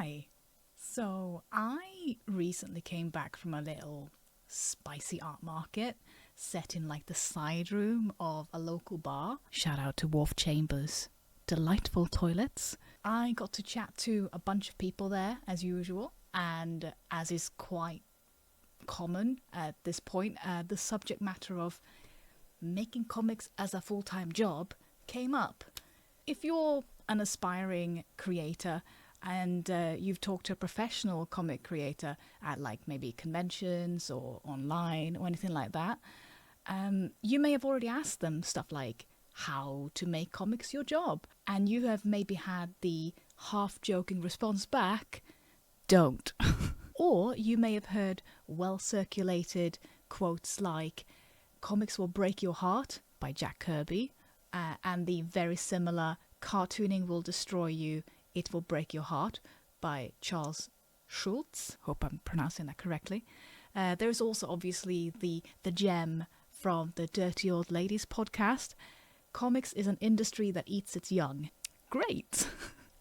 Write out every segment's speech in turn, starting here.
Hi. So I recently came back from a little spicy art market set in like the side room of a local bar. Shout out to Wharf Chambers. Delightful toilets. I got to chat to a bunch of people there as usual, and as is quite common at this point, the subject matter of making comics as a full-time job came up. If you're an aspiring creator and you've talked to a professional comic creator at like maybe conventions or online or anything like that, you may have already asked them stuff like how to make comics your job, and you have maybe had the half-joking response back, don't. Or you may have heard well-circulated quotes like, comics will break your heart by Jack Kirby, and the very similar cartooning will destroy you, it will break your heart by Charles Schulz. Hope I'm pronouncing that correctly. There's also obviously the gem from the Dirty Old Ladies podcast. Comics is an industry that eats its young. Great.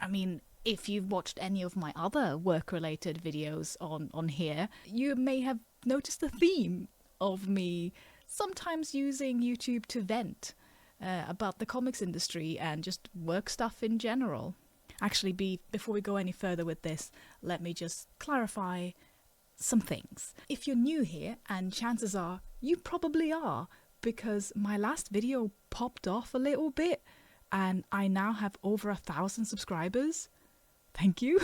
I mean, if you've watched any of my other work-related videos on here, you may have noticed a theme of me sometimes using YouTube to vent about the comics industry and just work stuff in general. Actually, before we go any further with this, let me just clarify some things. If you're new here, and chances are you probably are, because my last video popped off a little bit and I now have over 1,000 subscribers. Thank you.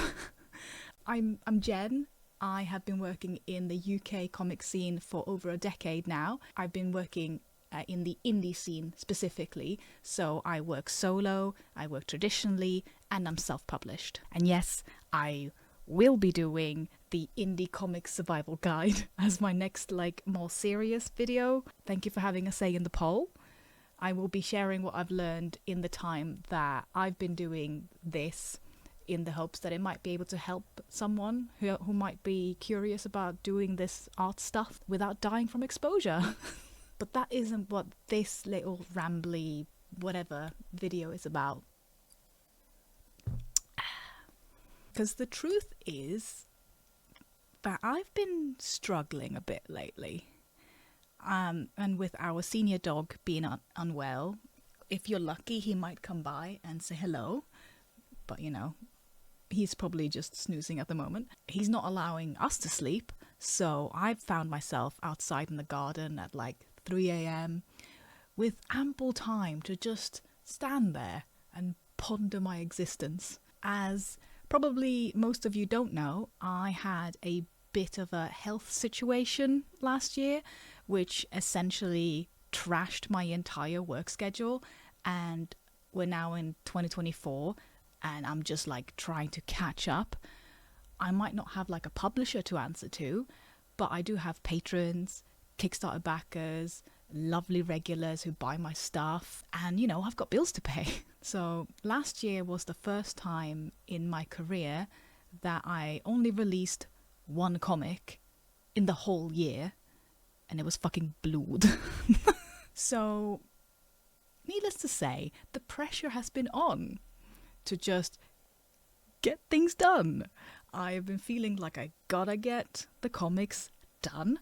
I'm Jen. I have been working in the UK comic scene for over a decade now. I've been working in the indie scene specifically, so I work solo, I work traditionally, and I'm self-published. And yes, I will be doing the indie comic survival guide as my next more serious video. Thank you for having a say in the poll. I will be sharing what I've learned in the time that I've been doing this, in the hopes that it might be able to help someone who might be curious about doing this art stuff without dying from exposure. But that isn't what this little rambly whatever video is about. Because the truth is that I've been struggling a bit lately. And with our senior dog being unwell, if you're lucky, he might come by and say hello. But, you know, he's probably just snoozing at the moment. He's not allowing us to sleep, so I've found myself outside in the garden at 3 a.m. with ample time to just stand there and ponder my existence. As probably most of you don't know, I had a bit of a health situation last year, which essentially trashed my entire work schedule, and we're now in 2024 and I'm just trying to catch up. I might not have a publisher to answer to, but I do have patrons, Kickstarter backers, lovely regulars who buy my stuff, and I've got bills to pay. So last year was the first time in my career that I only released one comic in the whole year, and it was fucking Blood. So needless to say, the pressure has been on to just get things done. I've been feeling like I gotta get the comics done,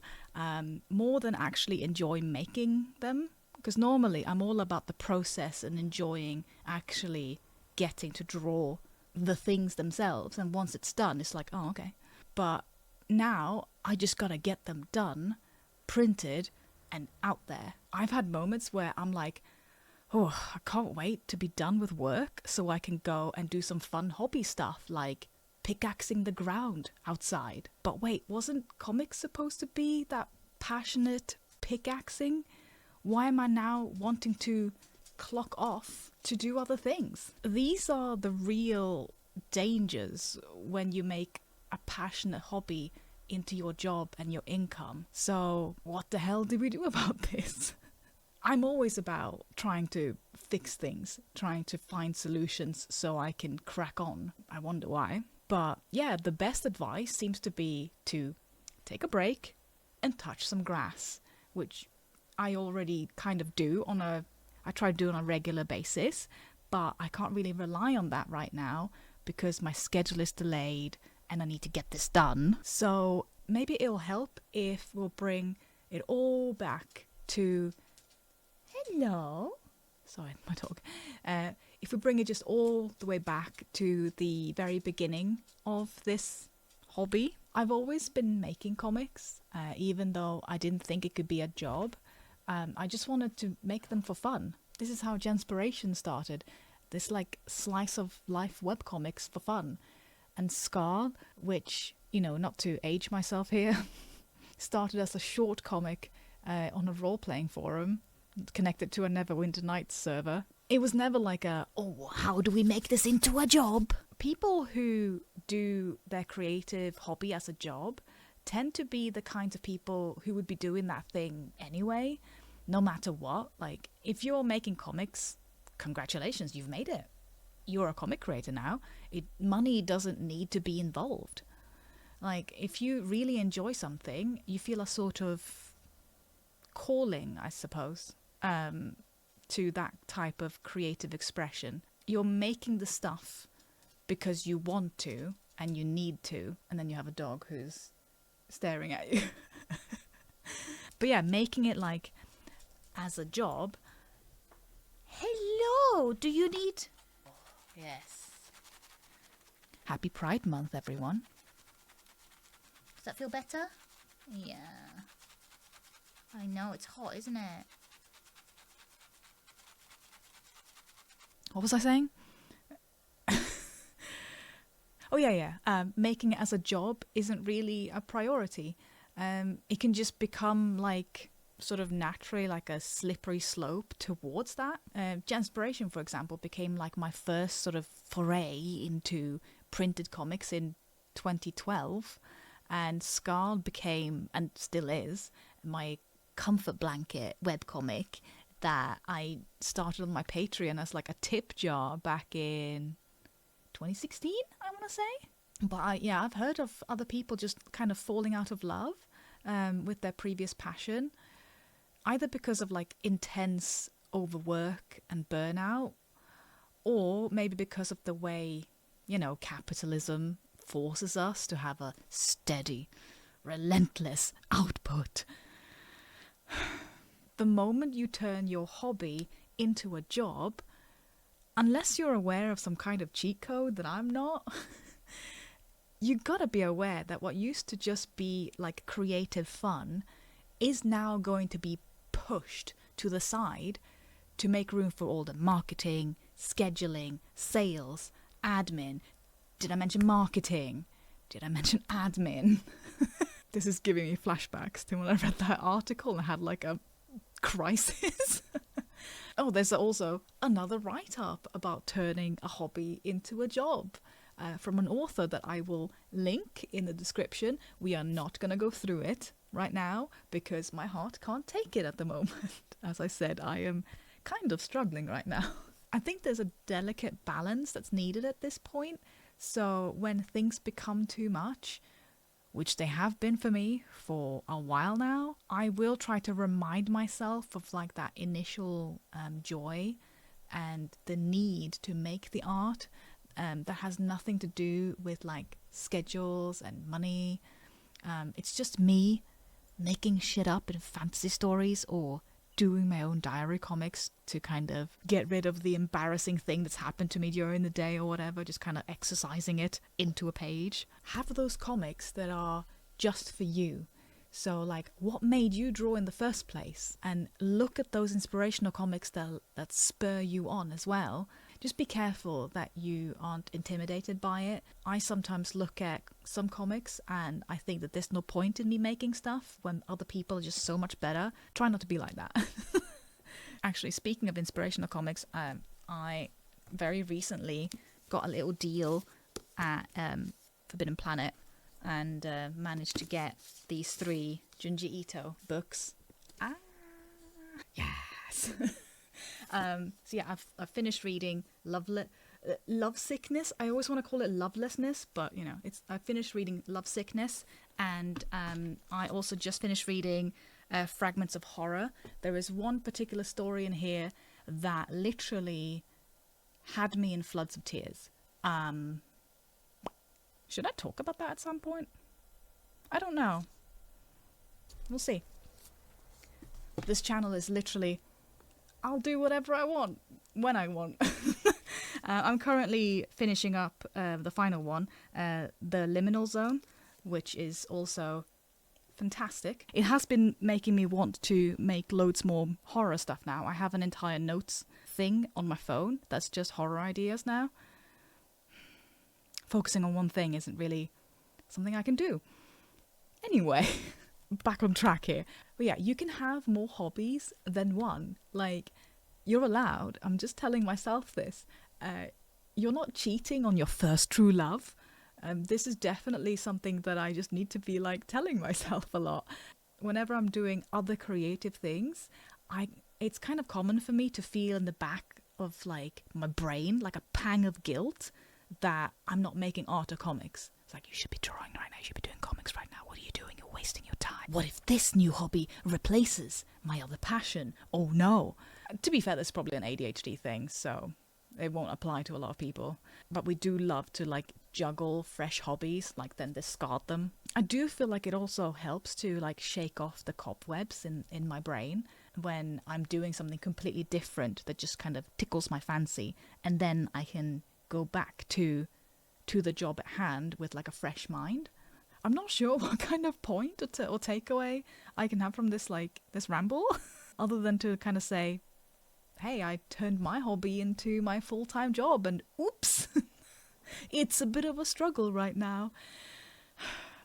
more than actually enjoy making them, because normally I'm all about the process and enjoying actually getting to draw the things themselves, and once it's done it's oh, okay. But now I just gotta get them done, printed, and out there. I've had moments where I'm oh, I can't wait to be done with work so I can go and do some fun hobby stuff like pickaxing the ground outside. But wait, wasn't comics supposed to be that passionate pickaxing? Why am I now wanting to clock off to do other things? These are the real dangers when you make a passionate hobby into your job and your income. So what the hell do we do about this? I'm always about trying to fix things, trying to find solutions so I can crack on. I wonder why. But yeah, the best advice seems to be to take a break and touch some grass, which I already kind of do I try to do on a regular basis, but I can't really rely on that right now because my schedule is delayed and I need to get this done. So maybe it'll help if we'll bring it all back to... Hello? Sorry, my dog. If we bring it just all the way back to the very beginning of this hobby. I've always been making comics, even though I didn't think it could be a job. I just wanted to make them for fun. This is how Genspiration started. This like slice of life webcomics for fun. And Scar, which, you know, not to age myself here, started as a short comic on a role-playing forum connected to a Neverwinter Nights server. It was never like a, oh, how do we make this into a job? People who do their creative hobby as a job tend to be the kinds of people who would be doing that thing anyway, no matter what. Like, if you're making comics, congratulations, you've made it. You're a comic creator now. Money doesn't need to be involved. Like, if you really enjoy something, you feel a sort of calling, I suppose, to that type of creative expression. You're making the stuff because you want to and you need to, and then you have a dog who's staring at you. But yeah, making it like as a job. Hello, do you need... Yes. Happy Pride Month, everyone. Does that feel better? Yeah. I know, it's hot, isn't it? What was I saying? Oh, yeah. Making it as a job isn't really a priority. It can just become like sort of naturally like a slippery slope towards that. Genspiration, for example, became like my first sort of foray into printed comics in 2012. And Scar became, and still is, my comfort blanket webcomic that I started on my Patreon as like a tip jar back in 2016, I want to say. But I've heard of other people just kind of falling out of love with their previous passion, either because of like intense overwork and burnout, or maybe because of the way, you know, capitalism forces us to have a steady, relentless output. The moment you turn your hobby into a job, unless you're aware of some kind of cheat code that I'm not, you gotta be aware that what used to just be like creative fun is now going to be pushed to the side to make room for all the marketing, scheduling, sales, admin. Did I mention marketing? Did I mention admin? This is giving me flashbacks to when I read that article and had like a crisis. Oh, there's also another write-up about turning a hobby into a job from an author that I will link in the description. We are not going to go through it right now because my heart can't take it at the moment. As I said, I am kind of struggling right now. I think there's a delicate balance that's needed at this point. So when things become too much, which they have been for me for a while now, I will try to remind myself of like that initial joy and the need to make the art that has nothing to do with like schedules and money. It's just me making shit up in fantasy stories or doing my own diary comics to kind of get rid of the embarrassing thing that's happened to me during the day or whatever, just kind of exercising it into a page. Have those comics that are just for you. So like, what made you draw in the first place? And look at those inspirational comics that spur you on as well. Just be careful that you aren't intimidated by it. I sometimes look at some comics and I think that there's no point in me making stuff when other people are just so much better. Try not to be like that. Actually, speaking of inspirational comics, I very recently got a little deal at Forbidden Planet and managed to get these 3 Junji Ito books. Yes! So yeah, I've finished reading Love Sickness. I always want to call it Lovelessness, but you know, I finished reading Love Sickness, and I also just finished reading Fragments of Horror. There is one particular story in here that literally had me in floods of tears. Should I talk about that at some point? I don't know. We'll see. This channel is literally, I'll do whatever I want, when I want. I'm currently finishing up the final one, the Liminal Zone, which is also fantastic. It has been making me want to make loads more horror stuff now. I have an entire notes thing on my phone that's just horror ideas now. Focusing on one thing isn't really something I can do. Anyway, back on track here. But yeah, you can have more hobbies than one. Like, you're allowed. I'm just telling myself this. You're not cheating on your first true love. This is definitely something that I just need to be like telling myself a lot. Whenever I'm doing other creative things, it's kind of common for me to feel in the back of like my brain, like a pang of guilt that I'm not making art or comics. It's like, you should be drawing right now, you should be doing comics right now. What are you doing? You're wasting your time. What if this new hobby replaces my other passion? Oh no. To be fair, that's probably an ADHD thing, so it won't apply to a lot of people. But we do love to like juggle fresh hobbies, like then discard them. I do feel like it also helps to like shake off the cobwebs in my brain when I'm doing something completely different that just kind of tickles my fancy, and then I can go back to the job at hand with like a fresh mind. I'm not sure what kind of point or takeaway I can have from this ramble other than to kind of say, hey, I turned my hobby into my full-time job and oops, it's a bit of a struggle right now.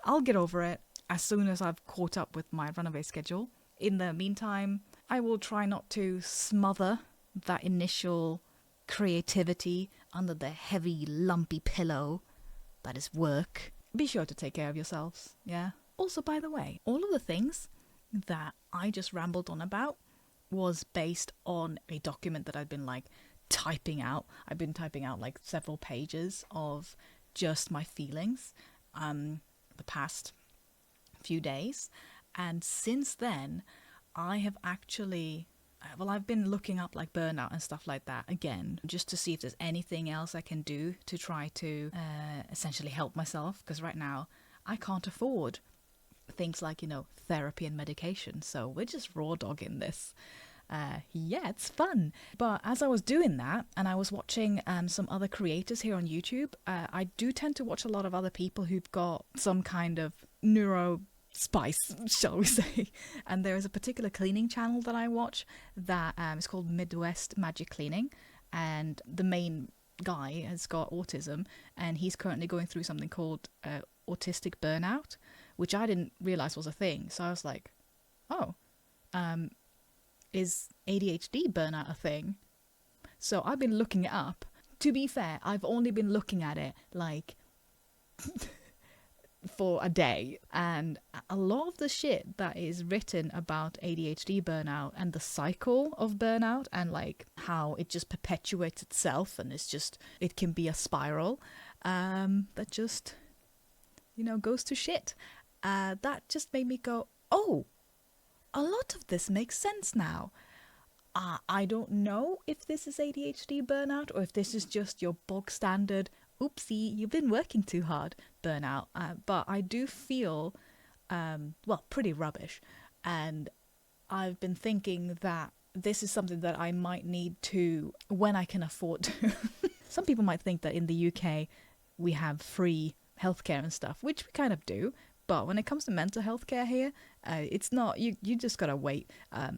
I'll get over it as soon as I've caught up with my runaway schedule. In the meantime, I will try not to smother that initial creativity under the heavy, lumpy pillow that is work. Be sure to take care of yourselves, yeah? Also, by the way, all of the things that I just rambled on about was based on a document that I've been like typing out. I've been typing out like several pages of just my feelings the past few days. And since then, I have actually... I've been looking up like burnout and stuff like that again, just to see if there's anything else I can do to try to essentially help myself. Because right now, I can't afford things like, therapy and medication. So we're just raw dogging this. Yeah, it's fun. But as I was doing that, and I was watching some other creators here on YouTube, I do tend to watch a lot of other people who've got some kind of neuro spice, shall we say. And there is a particular cleaning channel that I watch that is called Midwest Magic Cleaning, and the main guy has got autism, and he's currently going through something called autistic burnout, which I didn't realize was a thing. So I was like, oh, is ADHD burnout a thing? So I've been looking it up. To be fair, I've only been looking at it like for a day, and a lot of the shit that is written about ADHD burnout and the cycle of burnout and like how it just perpetuates itself, and it can be a spiral that just goes to shit. That just made me go, oh, a lot of this makes sense now. I don't know if this is ADHD burnout or if this is just your bog standard oopsie, you've been working too hard burnout, but I do feel pretty rubbish, and I've been thinking that this is something that I might need to, when I can afford to. Some people might think that in the UK we have free healthcare and stuff, which we kind of do, but when it comes to mental health care here, it's not, you just gotta wait. I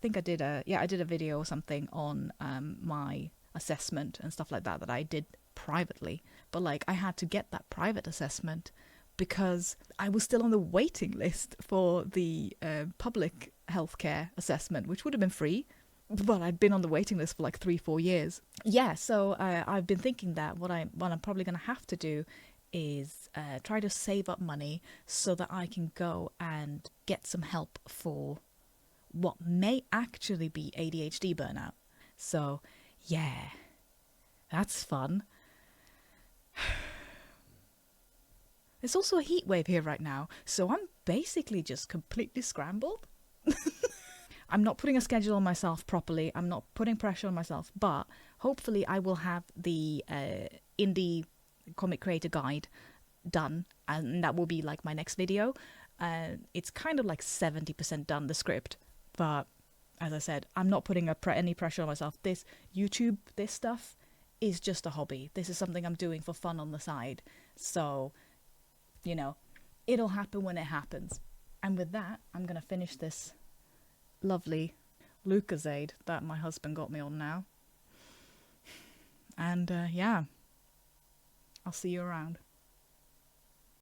did a video or something on my assessment and stuff like that I did privately, but like I had to get that private assessment because I was still on the waiting list for the public healthcare assessment, which would have been free, but I'd been on the waiting list for like 3-4 years. Yeah, so I've been thinking that what I'm probably gonna have to do is try to save up money so that I can go and get some help for what may actually be ADHD burnout. So yeah, that's fun. There's also a heat wave here right now, so I'm basically just completely scrambled. I'm not putting a schedule on myself properly, I'm not putting pressure on myself, but hopefully I will have the indie comic creator guide done, and that will be like my next video. It's kind of like 70% done, the script, but as I said, I'm not putting any pressure on myself. This stuff is just a hobby. This is something I'm doing for fun on the side. So, you know, it'll happen when it happens. And with that, I'm going to finish this lovely Lucozade that my husband got me on now. And yeah, I'll see you around.